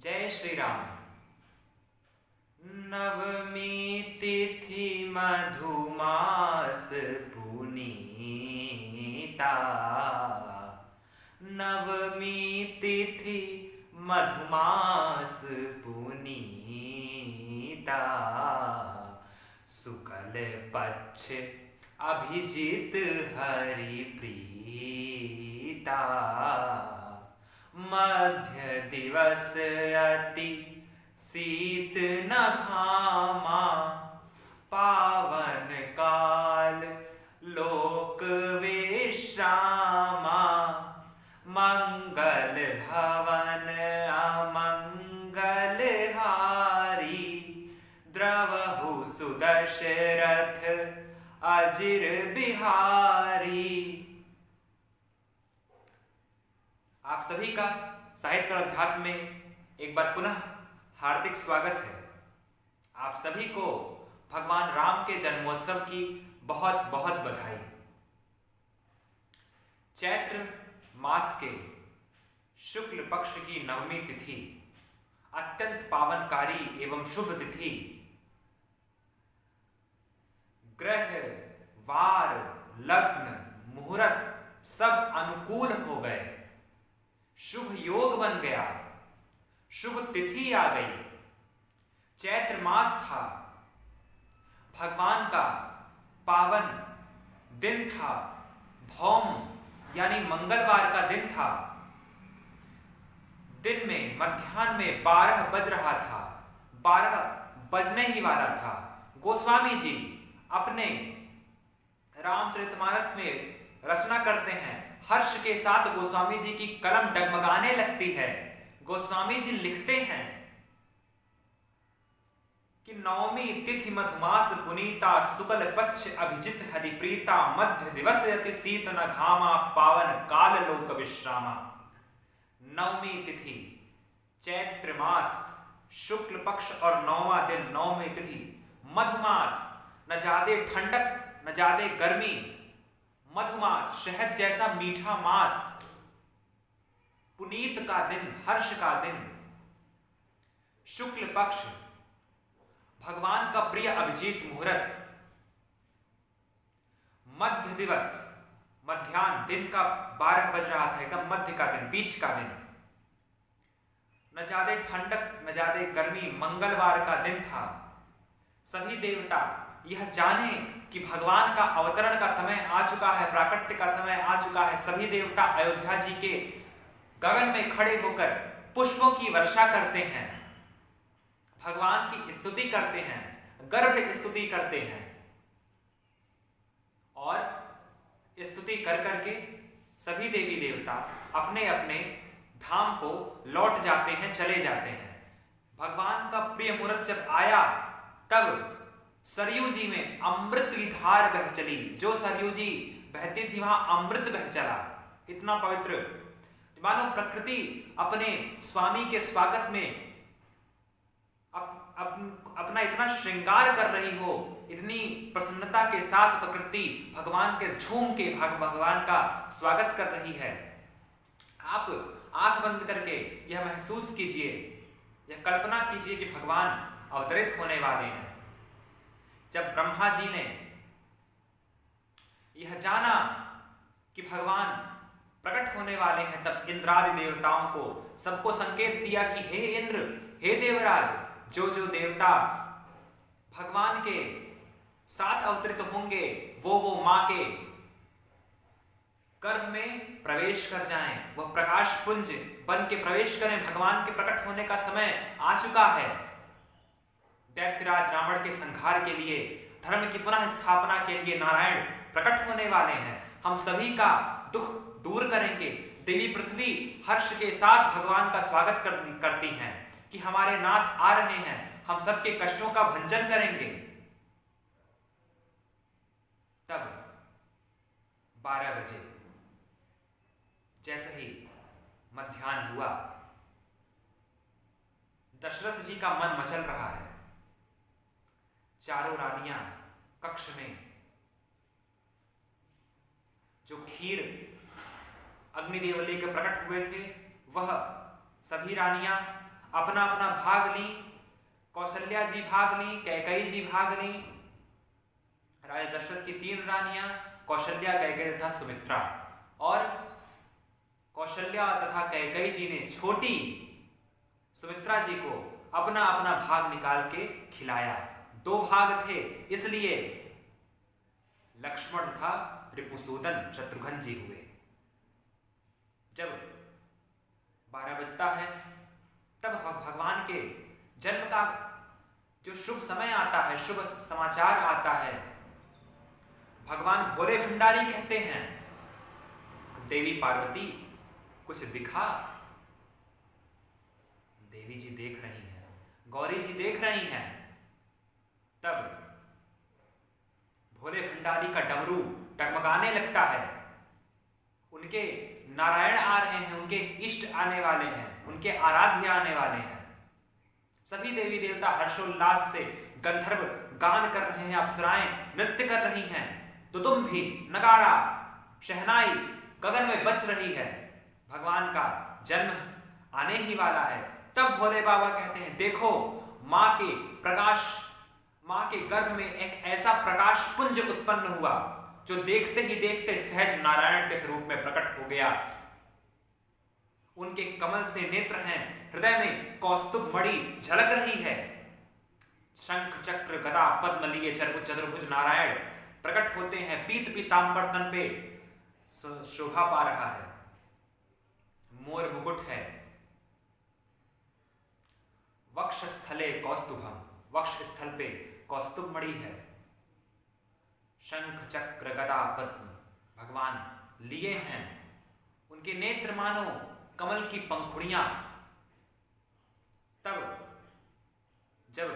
जय श्री राम। नवमी तिथि मधुमास पुनीता, नवमी तिथि मधुमास पुनीता, शुक्ल पक्ष अभिजित हरि प्रीता, मध्य दिवस अति शीत न घामा, पावन काल लोक विश्रामा, मंगल भवन अमंगल हारी, द्रवहु सुदशरथ अजिर बिहारी। आप सभी का साहित्य और अध्यात्म में एक बार पुनः हार्दिक स्वागत है। आप सभी को भगवान राम के जन्मोत्सव की बहुत बहुत बधाई। चैत्र मास के शुक्ल पक्ष की नवमी तिथि अत्यंत पावनकारी एवं शुभ तिथि, ग्रह वार लग्न मुहूर्त सब अनुकूल हो गए, शुभ योग बन गया, शुभ तिथि आ गई। चैत्र मास था, भगवान का पावन दिन था, भौम यानी मंगलवार का दिन था। दिन में मध्याह्न में 12 बज रहा था, 12 बजने ही वाला था। गोस्वामी जी अपने रामचरितमानस में रचना करते हैं, हर्ष के साथ गोस्वामी जी की कलम डगमगाने लगती है। गोस्वामी जी लिखते हैं कि नवमी तिथि मधुमास पुनीता, शुक्ल पक्ष अभिजित हरिप्रीता, मध्य दिवस अति शीत न घामा, पावन काल लोक विश्रामा। नवमी तिथि चैत्र मास शुक्ल पक्ष और 9वां दिन नवमी तिथि, मधुमास न ज्यादा ठंडक न ज्यादा गर्मी, मधुमास शहद जैसा मीठा मास, पुनीत का दिन, हर्ष का दिन, शुक्ल पक्ष, भगवान का प्रिय अभिजीत मुहूर्त, मध्य दिवस मध्याह्न दिन का 12 बज रहा था, एकदम मध्य का दिन, बीच का दिन, न ज्यादा ठंडक न ज्यादा गर्मी, मंगलवार का दिन था। सभी देवता यह जाने कि भगवान का अवतरण का समय आ चुका है, प्राकट्य का समय आ चुका है। सभी देवता अयोध्या जी के गगन में खड़े होकर पुष्पों की वर्षा करते हैं, भगवान की स्तुति करते हैं, गर्भ स्तुति करते हैं और स्तुति कर करके सभी देवी देवता अपने अपने धाम को लौट जाते हैं, चले जाते हैं। भगवान का प्रिय मुहूर्त जब आया तब सरयू जी में अमृत की धार बह चली। जो सरयू जी बहती थी वहां अमृत बह चला, इतना पवित्र, मानो प्रकृति अपने स्वामी के स्वागत में अपना इतना श्रृंगार कर रही हो, इतनी प्रसन्नता के साथ प्रकृति भगवान के झूम के भगवान का स्वागत कर रही है। आप आंख बंद करके यह महसूस कीजिए, यह कल्पना कीजिए कि भगवान अवतरित होने वाले हैं। जब ब्रह्मा जी ने यह जाना कि भगवान प्रकट होने वाले हैं, तब इंद्रादि देवताओं को सबको संकेत दिया कि हे इंद्र, हे देवराज, जो जो देवता भगवान के साथ अवतरित होंगे वो मां के गर्भ में प्रवेश कर जाएं, वह प्रकाश पुंज बन के प्रवेश करें। भगवान के प्रकट होने का समय आ चुका है। दैत्यराज रावण के संहार के लिए, धर्म की पुनः स्थापना के लिए नारायण प्रकट होने वाले हैं। हम सभी का दुख दूर करेंगे। देवी पृथ्वी हर्ष के साथ भगवान का स्वागत करती हैं कि हमारे नाथ आ रहे हैं, हम सबके कष्टों का भंजन करेंगे। तब 12 बजे जैसे ही मध्याह्न हुआ, दशरथ जी का मन मचल रहा है। चारों रानियां कक्ष में जो खीर अग्निदेव लेकर प्रकट हुए थे, वह सभी रानियां अपना अपना भाग ली। कौशल्या जी भाग ली, कैकेयी जी भाग ली। राजा दशरथ की 3 रानियां, कौशल्या, कैकेयी तथा सुमित्रा। और कौशल्या तथा कैकेयी जी ने छोटी सुमित्रा जी को अपना अपना भाग निकाल के खिलाया। 2 भाग थे, इसलिए लक्ष्मण तथा रिपुसूदन शत्रुघ्न जी हुए। जब 12 बजता है तब भगवान के जन्म का जो शुभ समय आता है, शुभ समाचार आता है, भगवान भोले भंडारी कहते हैं। देवी पार्वती कुछ दिखा, देवी जी देख रही हैं, गौरी जी देख रही हैं। तब भोले भंडारी का डमरू टगमगाने लगता है। उनके नारायण आ रहे हैं, उनके इष्ट आने वाले हैं, उनके आराध्य आने वाले हैं। सभी देवी देवता हर्षोल्लास से गंधर्व गान कर रहे हैं, अप्सराएं नृत्य कर रही हैं, दुदुम्भी, नगाड़ा, शहनाई गगन में बज रही है। भगवान का जन्म आने ही वाला है। तब भोले बाबा कहते हैं, देखो मां के गर्भ में एक ऐसा प्रकाश पुंज उत्पन्न हुआ जो देखते ही देखते सहज नारायण के स्वरूप में प्रकट हो गया। उनके कमल से नेत्र हैं, हृदय में कौस्तुभ मणि झलक रही है। शंख चक्र गदा पद्म लिए चतुर्भुज नारायण प्रकट होते हैं। पीत पीतांबर तन पे शोभा पा रहा है, मोर मुकुट है। वक्ष स्थले कौस्तुभम, वक्ष स्थल पे कौस्तुभ मणि है। शंख चक्र गदा पद्म भगवान लिए हैं। उनके नेत्र मानो कमल की पंखुड़ियां। तब जब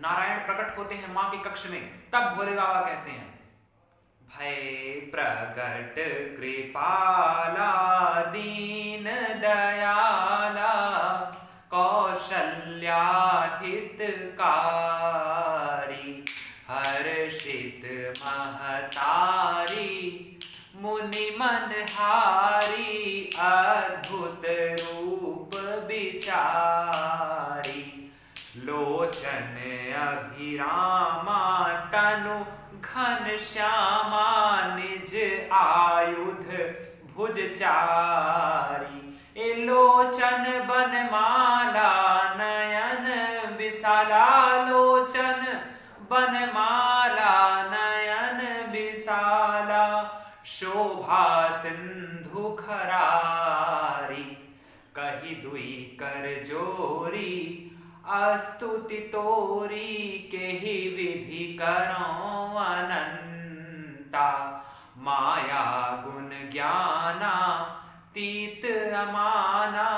नारायण प्रकट होते हैं मां के कक्ष में, तब भोले बाबा कहते हैं, भय प्रगट कृपाला दीन दयाला कौशल्या हितकारी हर्षित महतारी मुनि मनहारी अद्भुत रूप विचारी लोचन अभिरामा तनु घन श्यामा निज आयुध भुज चारी ए लोचन बनमाला नयन विशाला लोचन बनमाला नयन विशाला शोभा सिंधु खरारी कही दुई कर जोरी अस्तुति तोरी के ही विधि करो अनंता माया गुण ज्ञाना तीत अमाना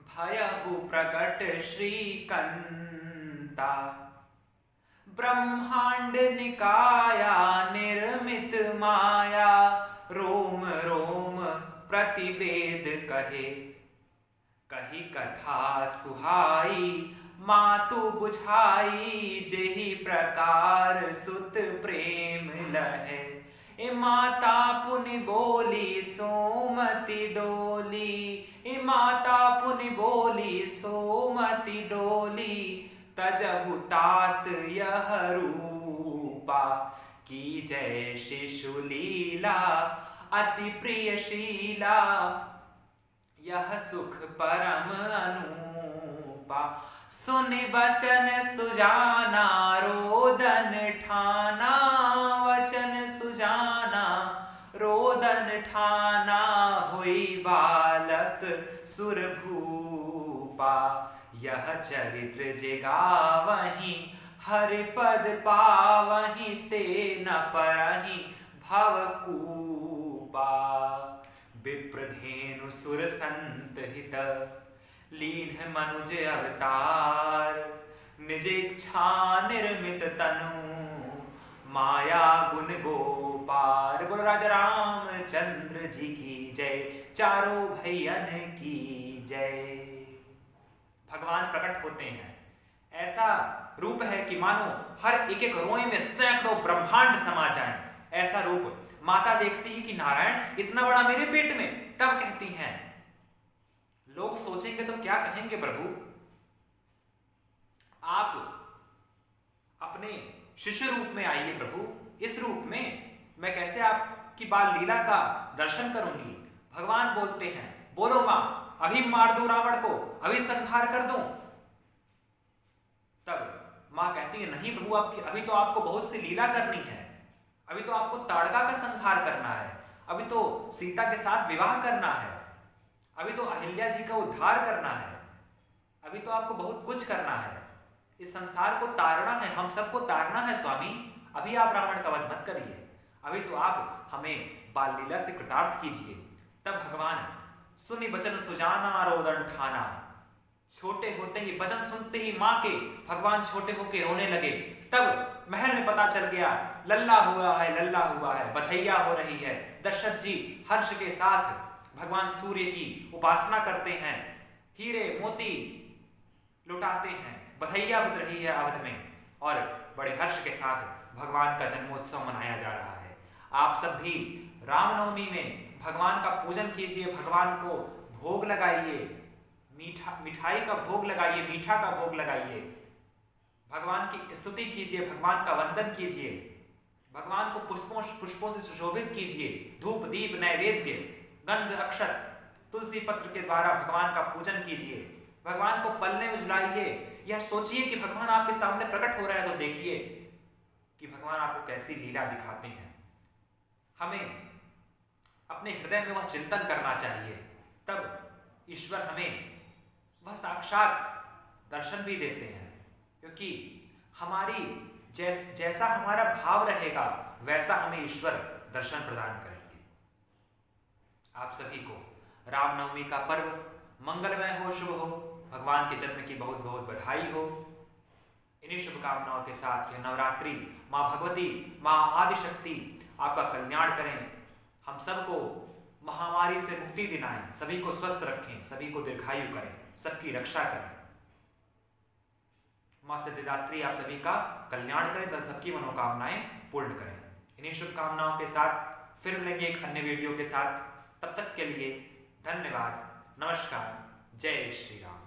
भयहु प्रकट श्रीकंता ब्रह्मांड निकाया निर्मित माया रोम रोम प्रतिवेद कहे कही कथा सुहाई मातु बुझाई जेहि प्रकार सुत प्रेम लहे ए माता पुनि बोली सोमति डोली ए माता पुनि बोली सोमति डोली तजहु तात यह रूपा की जय शिशु लीला अति प्रियशीला यह सुख परम अनूपा सुनि वचन सुजाना रोदन ठाना वचन सुजाना रोदन ठाना हुई बालक सुरभूपा यह चरित्र जगावहीं हरिपद पावहीं ते न परहीं भवकूपा विप्रधेनु सुर संत हित लीन मनुज अवतार निज इच्छा निर्मित तनु माया गुण गोपार। बोलो राजा रामचंद्र जी की जय, चारों भैयन की जय। भगवान प्रकट होते हैं, ऐसा रूप है कि मानो हर एक एक रोए में सैकड़ों ब्रह्मांड समा जाएं। ऐसा रूप माता देखती है कि नारायण इतना बड़ा मेरे पेट में, तब कहती हैं लोग सोचेंगे तो क्या कहेंगे प्रभु, आप अपने शिशु रूप में आइए प्रभु, इस रूप में मैं कैसे आपकी बाल लीला का दर्शन करूंगी। भगवान बोलते हैं, बोलो मां, अभी मार दो रावण को, अभी संहार कर दो। तब मां कहती है, नहीं प्रभु, आपकी अभी तो आपको बहुत सी लीला करनी है, अभी तो आपको ताड़का का संहार करना है, अभी तो सीता के साथ विवाह करना है, अभी तो अहिल्या जी का उद्धार करना है, अभी तो आपको बहुत कुछ करना है, इस संसार को तारना है, हम सबको तारना है स्वामी। अभी आप रावण का वध मत करिए, अभी तो आप हमें बाल लीला से कृतार्थ कीजिए। तब भगवान सुनी बचन सुजाना रोदन ठाना, छोटे होते ही वचन सुनते ही मां के भगवान छोटे होके रोने लगे। तब महल में पता चल गया, लल्ला हुआ है, लल्ला हुआ है, बधैया हो रही है। दशरथ जी हर्ष के साथ भगवान सूर्य की उपासना करते हैं, हीरे मोती लुटाते हैं, बधैया बज रही है अवध में, और बड़े हर्ष के साथ भगवान का जन्मोत्सव मनाया जा रहा है। आप सब भी रामनवमी में भगवान का पूजन कीजिए, भगवान को भोग लगाइए, मिठाई का भोग लगाइए, मीठा का भोग लगाइए, भगवान की स्तुति कीजिए, भगवान का वंदन कीजिए, भगवान को पुष्पों से सुशोभित कीजिए, धूप दीप नैवेद्य गंध अक्षत तुलसी पत्र के द्वारा भगवान का पूजन कीजिए, भगवान को पल्ले उजलाइए। यह सोचिए कि भगवान आपके सामने प्रकट हो रहा है, तो देखिए कि भगवान आपको कैसी लीला दिखाते हैं। हमें अपने हृदय में वह चिंतन करना चाहिए, तब ईश्वर हमें वह साक्षात दर्शन भी देते हैं, क्योंकि हमारी जैसा हमारा भाव रहेगा वैसा हमें ईश्वर दर्शन प्रदान करेंगे। आप सभी को रामनवमी का पर्व मंगलमय हो, शुभ हो, भगवान के जन्म की बहुत बहुत बधाई हो। इन्हीं शुभकामनाओं के साथ यह नवरात्रि माँ भगवती, माँ आदिशक्ति आपका कल्याण करें, हम सबको महामारी से मुक्ति दिलाएं, सभी को स्वस्थ रखें, सभी को दीर्घायु करें, सबकी रक्षा करें। माँ सिद्धिदात्री आप सभी का कल्याण करें तथा सबकी मनोकामनाएं पूर्ण करें। इन्हीं शुभकामनाओं के साथ फिर मिलेंगे एक अन्य वीडियो के साथ। तब तक के लिए धन्यवाद, नमस्कार, जय श्री राम।